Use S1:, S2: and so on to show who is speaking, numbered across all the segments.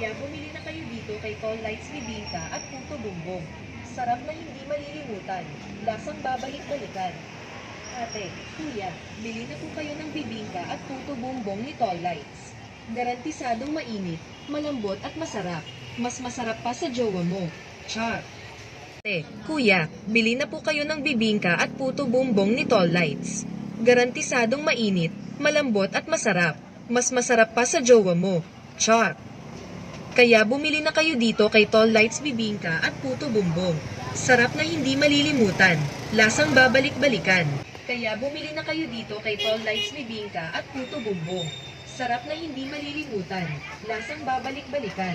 S1: Kaya bumili na kayo dito kay Tall Lights Bibingka at Puto Bumbong. Sarap na hindi malilimutan. Lasang babalik-balikan. Ate, kuya, bili na po kayo ng bibingka at Puto Bumbong ni Tall Lights. Garantisadong mainit, malambot at masarap. Mas masarap pa sa jowa mo. Char! Ate, kuya, bili na po kayo ng bibingka at Puto Bumbong ni Tall Lights. Garantisadong mainit, malambot at masarap. Mas masarap pa sa jowa mo. Char! Kaya bumili na kayo dito kay Tall Lights Bibingka at Puto Bumbong. Sarap na hindi malilimutan. Lasang babalik-balikan. Kaya bumili na kayo dito kay Tall Lights Bibingka at Puto Bumbong. Sarap na hindi malilimutan. Lasang babalik-balikan.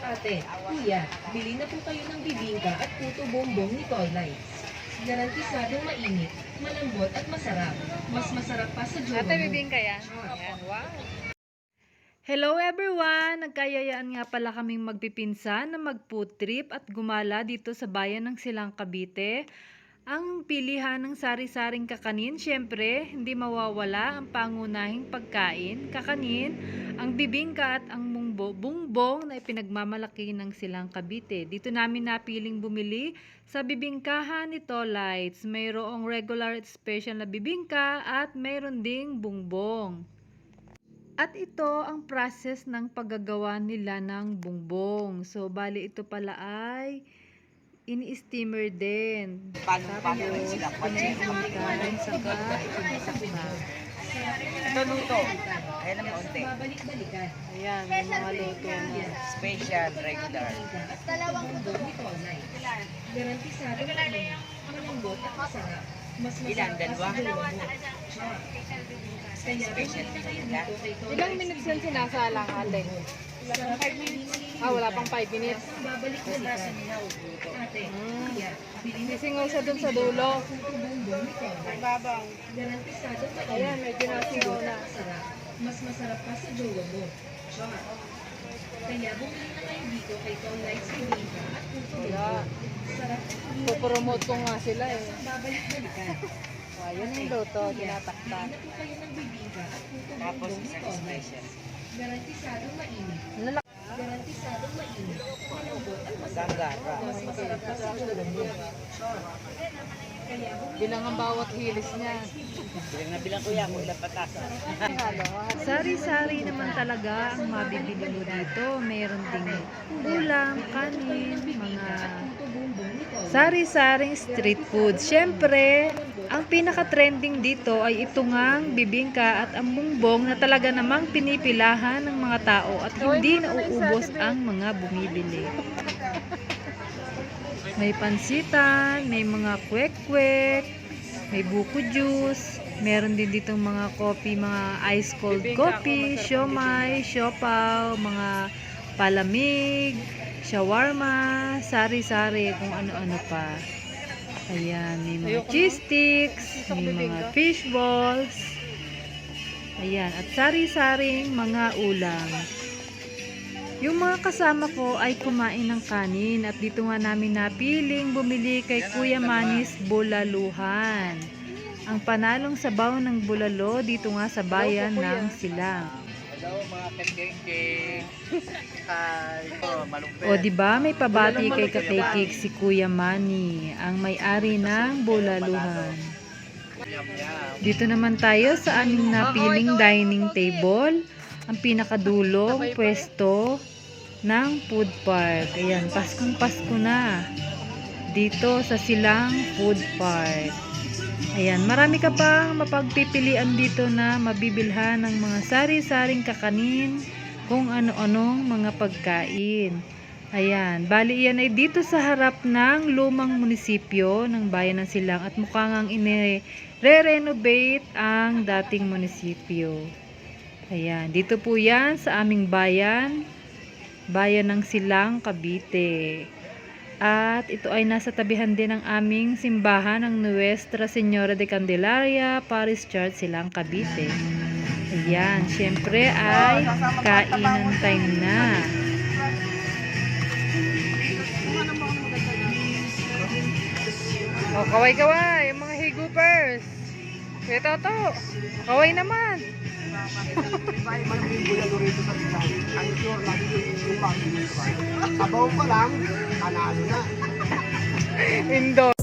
S1: Ate, kuya, bili na po kayo ng bibingka at Puto Bumbong ni Tall Lights. Garantisadong mainit, malambot at masarap. Mas masarap pa sa jowa mo.
S2: Ate, bibingka yan? Ayan, wow. Hello everyone! Nagkayayaan nga pala kaming magpipinsan na mag-food trip at gumala dito sa bayan ng Silang Cavite. Ang pilihan ng sari-saring kakanin, syempre, hindi mawawala ang pangunahing pagkain, kakanin, ang bibingka at ang bungbong na ipinagmamalaki ng Silang Cavite. Dito namin napiling bumili sa bibingkahan ni Tall Lights. Mayroong regular at special na bibingka at mayroon ding bungbong. At ito ang process ng paggagawa nila ng bungbong. So, bali ito pala ay ini-steamer din.
S3: Paano sila?
S2: Pinagmamakalan saka itinasakba.
S3: Ito luto. Ayan ang konti.
S1: Babalik-balikan.
S2: Ayan, may mga luto na.
S3: Special, regular.
S1: At dalawang Bumbong ni Tall Lights. Garantisadong mainit, malambot at masarap. Mas
S3: Ilan?
S1: masarap pa
S3: Dalawa?
S1: sa jowa mo. Char! Kaya
S3: Special
S1: bumili na kayo
S3: bibingka.
S1: dito kay Tall
S2: Ilang
S1: Lights
S2: minutes yan sinasalang, ate?
S1: Sarap na hindi malilimutan.
S2: Wala pang 5 minutes.
S1: Lasang babalik-balikan. Ate, kuya, bili na
S2: Sisingaw siya dun sa dulo.
S1: Puto Bumbong ni Tall Lights.
S2: Babang.
S1: Garantisadong mainit.
S2: Ayan, medyo nasingaw na.
S1: Masarap. Mas masarap pa sa jowa mo. Char! Kaya bumili na kayo dito kay Tall Lights Bibingka at Puto
S2: Wala.
S1: Bumbong. Sarap na hindi
S2: Pupromote ko nga sila eh.
S1: babalik-balikan.
S2: Ayan yung luto, tinatakpan.
S1: Bili na po kayo ng bibingka at Puto
S3: Tapos
S1: Bumbong ni
S3: isang
S1: Tall Lights.
S3: special.
S1: Garantisadong mainit.
S2: Lalaki.
S1: Garantisadong mainit. Malambot at masarap.
S3: Gangara.
S1: Mas masarap pa sa jowa mo. Char! Kaya bumili
S2: Bilang ang bawat hilis niya.
S3: Bilang na bilang kuya kung ilang patas.
S2: Sari-sari naman talaga ang mabibili mo dito. Mayroon ding ulam, kanin, mga
S1: Puto Bumbong ni Tall Lights.
S2: sari-saring street food. Siyempre, ang pinaka-trending dito ay ito ngang bibingka at ang bungbong na talaga namang pinipilahan ng mga tao at hindi nauubos ang mga bumibili. May pansitan, may mga kwek-kwek, may buko juice, meron din ditong mga coffee, mga ice cold coffee, siomay, siopaw, mga palamig, shawarma, sari-sari, kung ano-ano pa. Ayan, may mga cheese sticks, may mga fish balls. Ayan, at sari-saring mga ulam. Yung mga kasama ko ay kumain ng kanin at dito nga namin napiling bumili kay Kuya Manis Bulaluhan. Ang panalong sabaw ng bulalo dito nga sa bayan ng Silang.
S3: Hello mga kekekek. Hi. Malumpet.
S2: O diba may pabati kay Kakekik si Kuya Manny, ang may-ari ng Bulaluhan. Dito naman tayo sa aming napiling dining table. Ang pinakadulong pwesto ng food park. Ayan, Paskong Pasko na. Dito sa Silang Food Park. Ayan, marami ka pang mapagpipilian dito na mabibilhan ng mga sari-saring kakanin, kung ano-anong mga pagkain. Ayan, bali yan ay dito sa harap ng lumang munisipyo ng bayan ng Silang at mukhang re-renovate ang dating munisipyo. Ayan, dito po yan sa aming bayan, bayan ng Silang, Cavite. At ito ay nasa tabihan din ng aming simbahan ng Nuestra Señora de Candelaria Parish Church, Silang, Cavite. Ayan, syempre ay kainan time na. O, kaway-kaway, yung mga higupers. Ito to, kaway naman.
S4: Sabaw pa lang, panalo na.
S2: Indo.